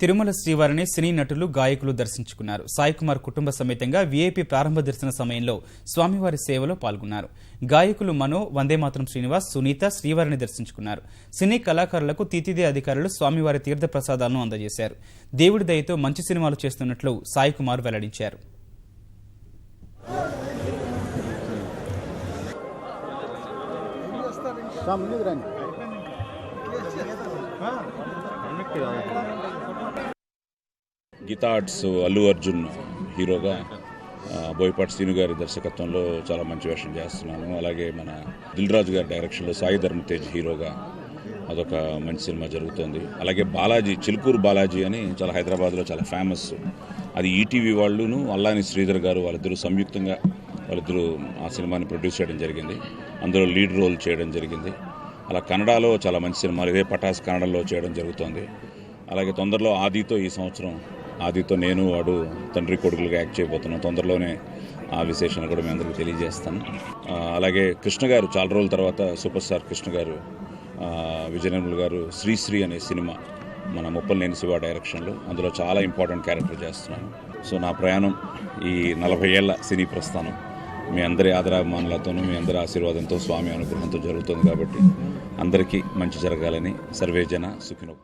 తిరుమల శ్రీవారిని సినీ నటులు, గాయకులు దర్శించుకున్నారు. సాయి కుమార్ కుటుంబ సమేతంగా వీఐపీ ప్రారంభ దర్శన సమయంలో స్వామివారి సేవలో పాల్గొన్నారు. గాయకులు మనో, వందేమాతరం శ్రీనివాస్, సునీత శ్రీవారిని దర్శించుకున్నారు. సినీ కళాకారులకు తితిదే అధికారులు స్వామివారి తీర్థ ప్రసాదాలను అందజేశారు. దేవుడి దయతో మంచి సినిమాలు చేస్తున్నట్లు సాయి కుమార్ వెల్లడించారు. గీతా ఆర్ట్స్ అల్లు అర్జున్ హీరోగా బోయపాటి శ్రీను గారి దర్శకత్వంలో చాలా మంచి వేషం చేస్తున్నాను. అలాగే మన దిల్ రాజు గారి డైరెక్షన్లో సాయి ధర్మ తేజ్ హీరోగా అదొక మంచి సినిమా జరుగుతుంది. అలాగే బాలాజీ, చిలుకూరు బాలాజీ అని చాలా హైదరాబాద్లో చాలా ఫేమస్. అది ఈటీవీ వాళ్ళును అల్లాని శ్రీధర్ గారు వాళ్ళిద్దరూ సంయుక్తంగా ఆ సినిమాని ప్రొడ్యూస్ చేయడం జరిగింది. అందులో లీడ్ రోల్ చేయడం జరిగింది. అలా కన్నడలో చాలా మంచి సినిమాలు ఇదే పటాస్ కన్నడలో చేయడం జరుగుతుంది. అలాగే తొందరలో ఆదితో ఈ సంవత్సరం ఆదితో నేను వాడు తండ్రి కొడుకులుగా యాక్ట్ చేయబోతున్నాం. తొందరలోనే ఆ విశేషాన్ని కూడా మీ అందరికీ తెలియజేస్తాను. అలాగే కృష్ణ గారు చాలా రోజుల తర్వాత సూపర్ స్టార్ కృష్ణ గారు, విజయనిర్మల్ గారు శ్రీశ్రీ అనే సినిమా మన ముప్పలనేని శివ డైరెక్షన్లో అందులో చాలా ఇంపార్టెంట్ క్యారెక్టర్ చేస్తున్నాను. సో నా ప్రయాణం ఈ 40 ఏళ్ల సినీ ప్రస్థానం మీ అందరి ఆదరాభిమానులతోనూ మీ అందరి ఆశీర్వాదంతో స్వామి అనుగ్రహంతో జరుగుతుంది. కాబట్టి అందరికీ మంచి జరగాలని సర్వేజన సుఖినో.